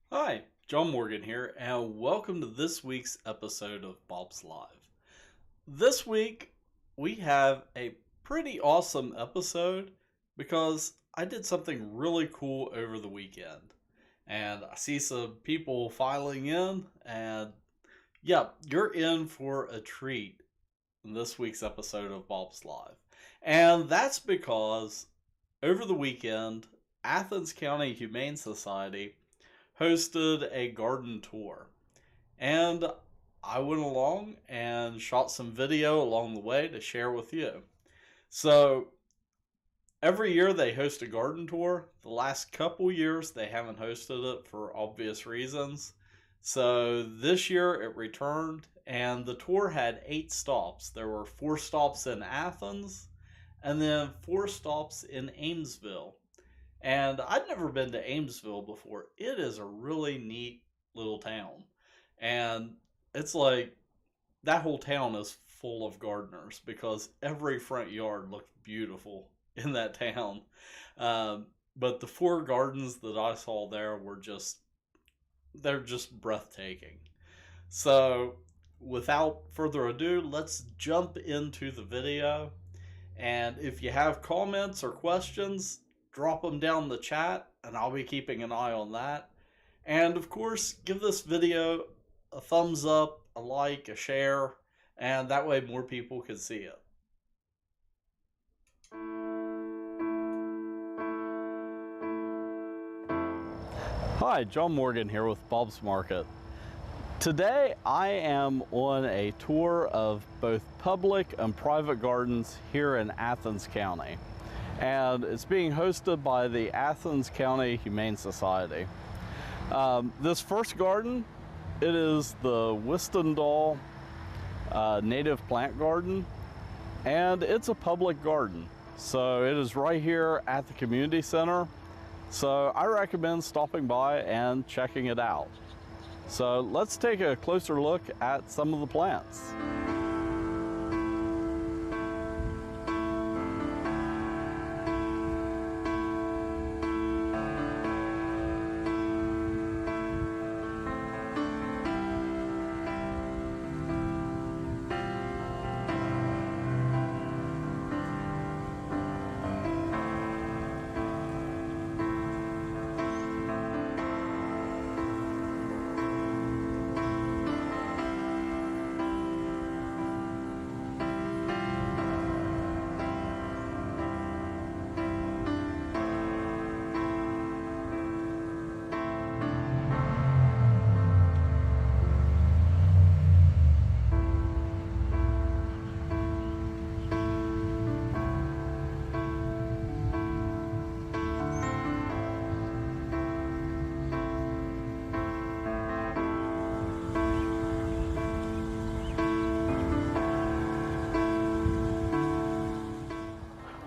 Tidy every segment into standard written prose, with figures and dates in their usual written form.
Hi, John Morgan here, and welcome to this week's episode of Bob's Live. This week, we have a pretty awesome episode because I did something really cool over the weekend. And I see some people filing in, and yeah, you're in for a treat in this week's episode of Bob's Live. And that's because over the weekend, Athens County Humane Society hosted a garden tour. And I went along and shot some video along the way to share with you. So every year they host a garden tour. The last couple years they haven't hosted it for obvious reasons. So this year it returned, and the tour had 8 stops. There were 4 stops in Athens and then 4 stops in Amesville. And I'd never been to Amesville before. It is a really neat little town. And it's like that whole town is full of gardeners because every front yard looked beautiful in that town. But the 4 gardens that I saw there were they're just breathtaking. So without further ado, let's jump into the video. And if you have comments or questions, drop them down in the chat and I'll be keeping an eye on that. And of course, give this video a thumbs up, a like, a share, and that way more people can see it. Hi, John Morgan here with Bob's Market. Today I am on a tour of both public and private gardens here in Athens County. And it's being hosted by the Athens County Humane Society. This first garden, it is the Wistendal native plant garden, and it's a public garden. So it is right here at the community center. So I recommend stopping by and checking it out. So let's take a closer look at some of the plants.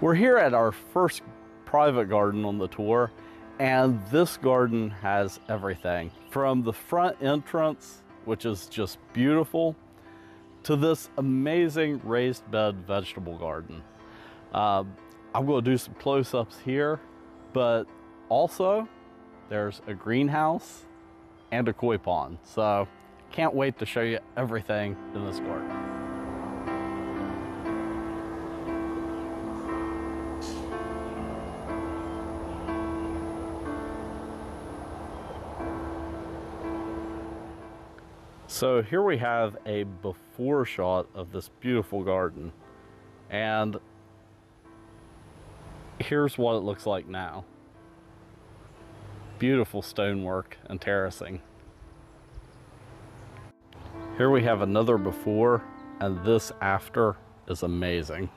We're here at our first private garden on the tour, and this garden has everything from the front entrance, which is just beautiful, to this amazing raised bed vegetable garden. I'm going to do some close-ups here, but also there's a greenhouse and a koi pond. So can't wait to show you everything in this garden. So here we have a before shot of this beautiful garden, and here's what it looks like now. Beautiful stonework and terracing. Here we have another before, and this after is amazing.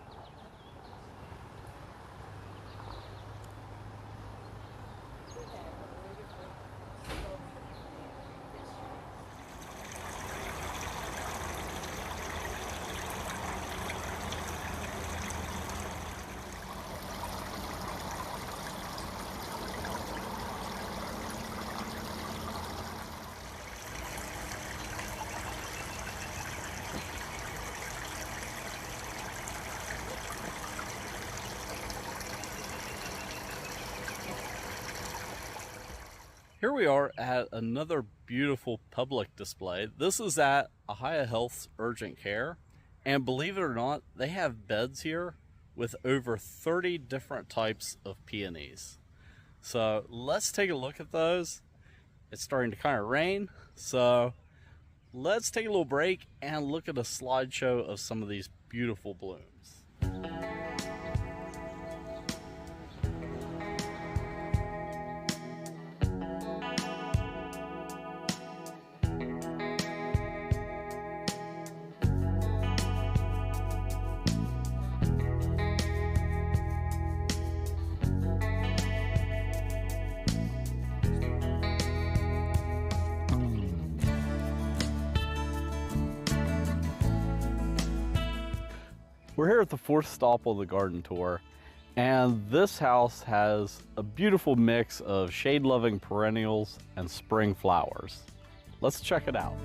Here we are at another beautiful public display. This is at Ahia Health's Urgent Care, and believe it or not, they have beds here with over 30 different types of peonies. So let's take a look at those. It's starting to kind of rain, so let's take a little break and look at a slideshow of some of these beautiful blooms. We're here at the fourth stop on the garden tour, and this house has a beautiful mix of shade-loving perennials and spring flowers. Let's check it out.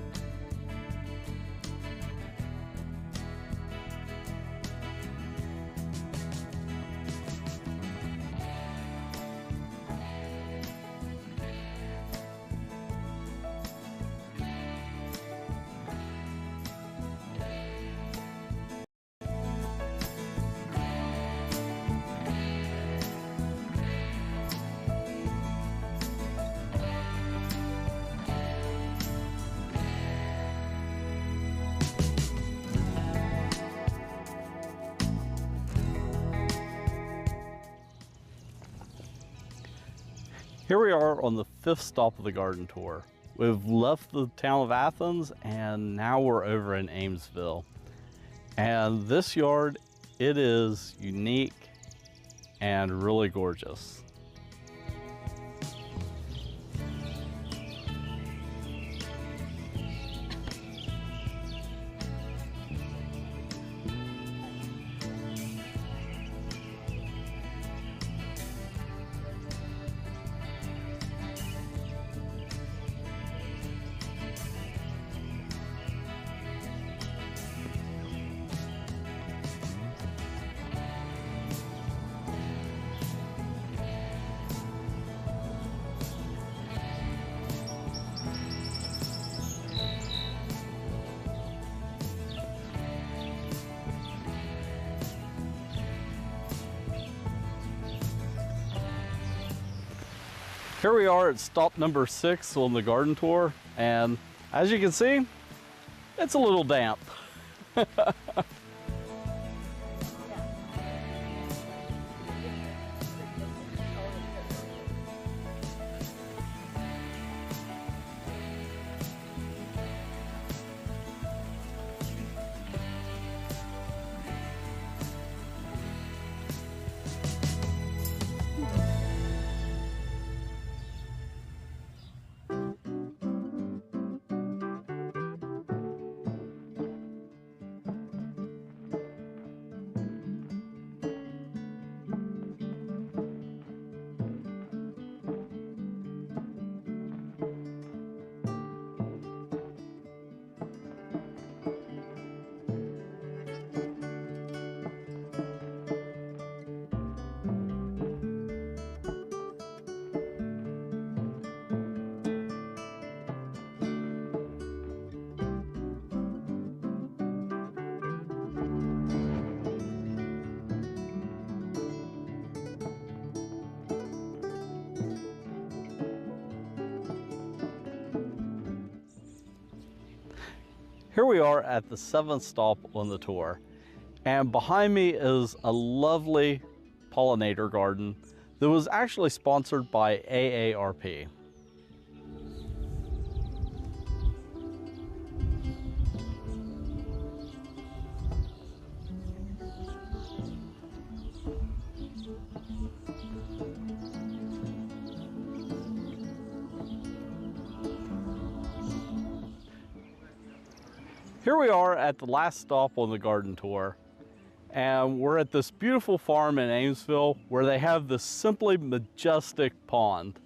Here we are on the fifth stop of the garden tour. We've left the town of Athens and now we're over in Amesville. And this yard, it is unique and really gorgeous. Here we are at stop number 6 on the garden tour, and as you can see, it's a little damp. Here we are at the 7th stop on the tour, and behind me is a lovely pollinator garden that was actually sponsored by AARP. Here we are at the last stop on the garden tour, and we're at this beautiful farm in Amesville where they have this simply majestic pond.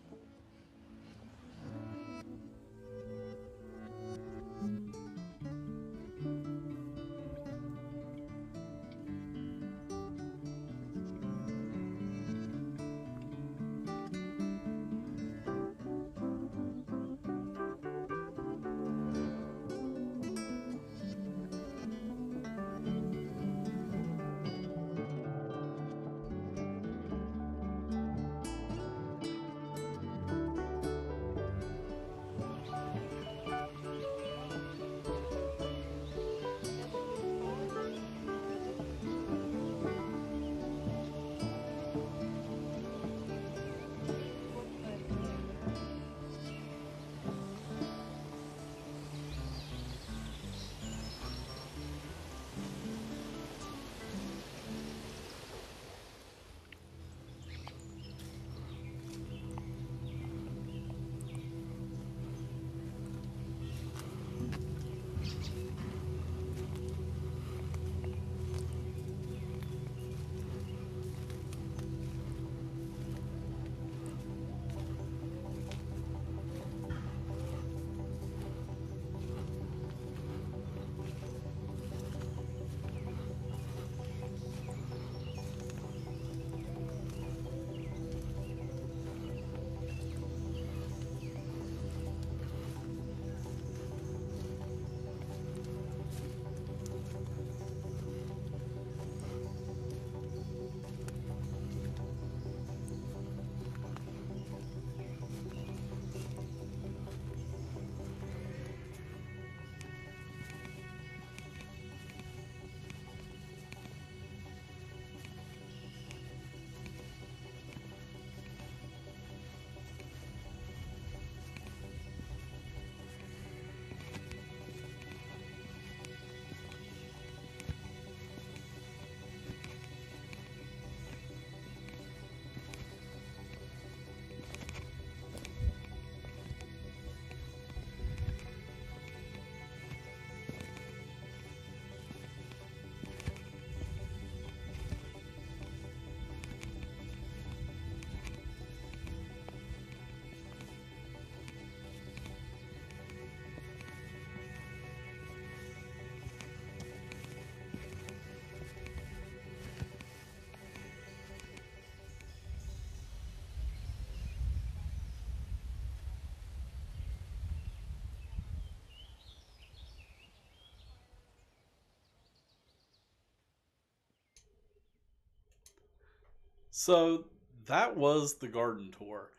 So that was the garden tour.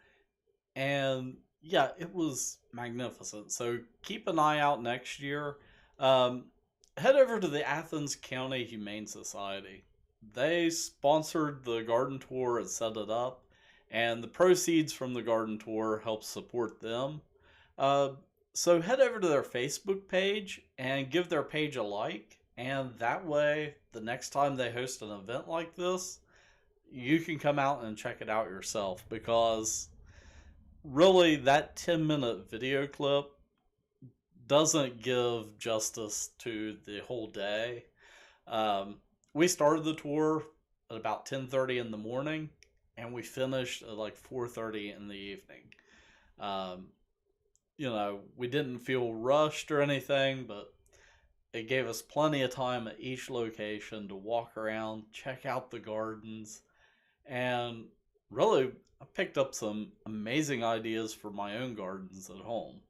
And yeah, it was magnificent. So keep an eye out next year. Um, Head over to the Athens County Humane Society. They sponsored the garden tour and set it up, and the proceeds from the garden tour help support them. Uh, so head over to their Facebook page and give their page a like, and that way, the next time they host an event like this, you can come out and check it out yourself because really that 10-minute video clip doesn't give justice to the whole day. Um, we started the tour at about 10:30 in the morning, and we finished at like 4:30 in the evening. Um, we didn't feel rushed or anything, but it gave us plenty of time at each location to walk around, check out the gardens, and really, I picked up some amazing ideas for my own gardens at home.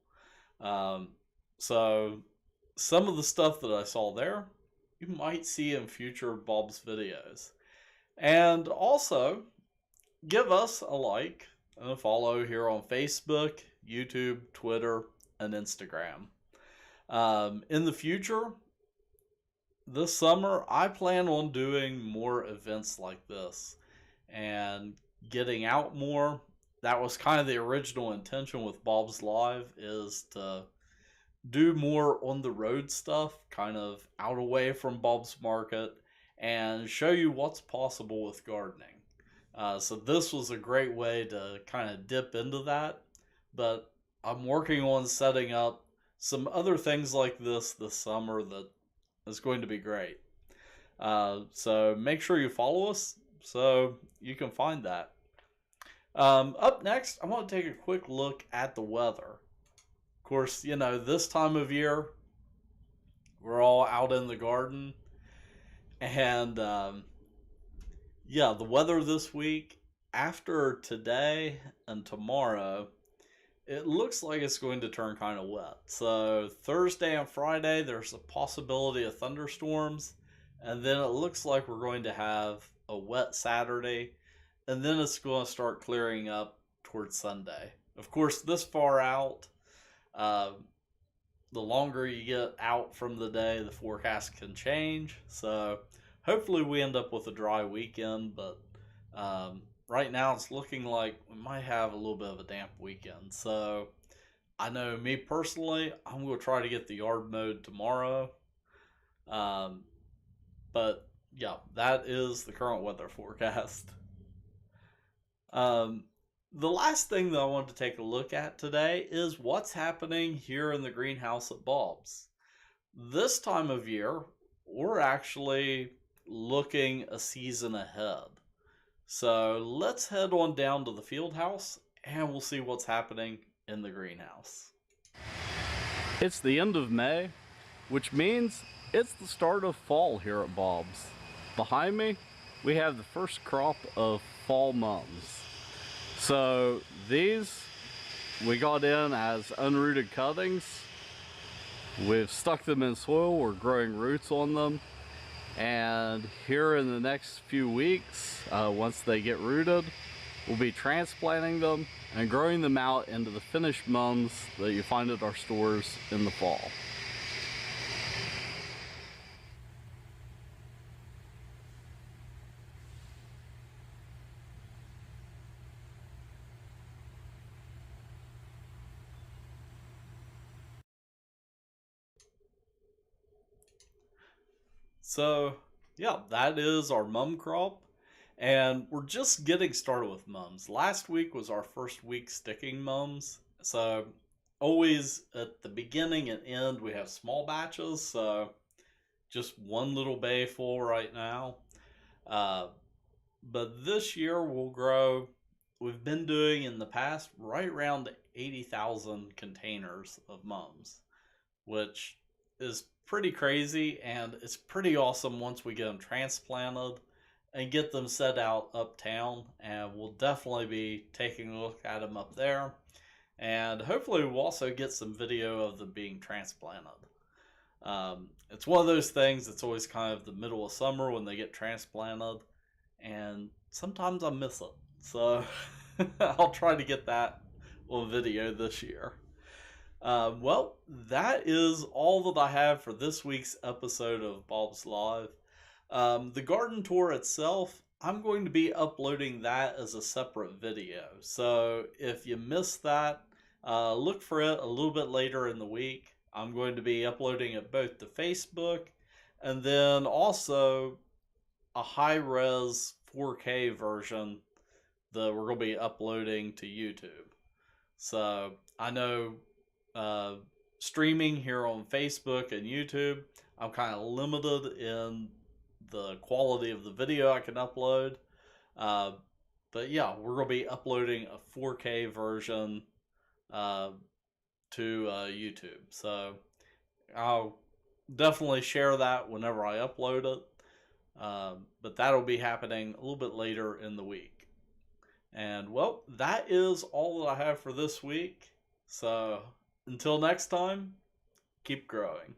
Um, so, some of the stuff that I saw there, you might see in future Bob's videos. And also, give us a like and a follow here on Facebook, YouTube, Twitter, and Instagram. In the future, this summer, I plan on doing more events like this and getting out more. That was kind of the original intention with Bob's Live, is to do more on the road stuff, kind of out away from Bob's Market, and show you what's possible with gardening. So this was a great way to kind of dip into that, but I'm working on setting up some other things like this summer that is going to be great. So make sure you follow us so you can find that. Up next, I want to take a quick look at the weather. Of course, this time of year, we're all out in the garden. And yeah, the weather this week, after today and tomorrow, it looks like it's going to turn kind of wet. So Thursday and Friday, there's a possibility of thunderstorms. And then it looks like we're going to have a wet Saturday. And then it's going to start clearing up towards Sunday. Of course, this far out, uh, the longer you get out from the day, the forecast can change. So hopefully we end up with a dry weekend. But right now it's looking like we might have a little bit of a damp weekend. So I know me personally, I'm going to try to get the yard mowed tomorrow. Um, but yeah, that is the current weather forecast. Um, the last thing that I want to take a look at today is what's happening here in the greenhouse at Bob's. This time of year, we're actually looking a season ahead. So let's head on down to the field house and we'll see what's happening in the greenhouse. It's the end of May, which means it's the start of fall here at Bob's. Behind me, we have the first crop of fall mums. So these we got in as unrooted cuttings. We've stuck them in soil, we're growing roots on them. And here in the next few weeks, once they get rooted, we'll be transplanting them and growing them out into the finished mums that you find at our stores in the fall. So yeah, that is our mum crop. And we're just getting started with mums. Last week was our first week sticking mums. So always at the beginning and end we have small batches. So just one little bay full right now. Uh, but this year we'll grow, we've been doing in the past right around 80,000 containers of mums, which is pretty crazy, and it's pretty awesome once we get them transplanted and get them set out uptown. And we'll definitely be taking a look at them up there, and hopefully we'll also get some video of them being transplanted. It's one of those things that's always kind of the middle of summer when they get transplanted, and sometimes I miss it. So I'll try to get that on video this year. Well, that is all that I have for this week's episode of Bob's Live. The garden tour itself, I'm going to be uploading that as a separate video. So if you missed that, look for it a little bit later in the week. I'm going to be uploading it both to Facebook and then also a high-res 4K version that we're going to be uploading to YouTube. So I know streaming here on Facebook and YouTube, I'm kind of limited in the quality of the video I can upload. But yeah, we're going to be uploading a 4K version to YouTube. So I'll definitely share that whenever I upload it. But that'll be happening a little bit later in the week. And well, that is all that I have for this week. So until next time, keep growing.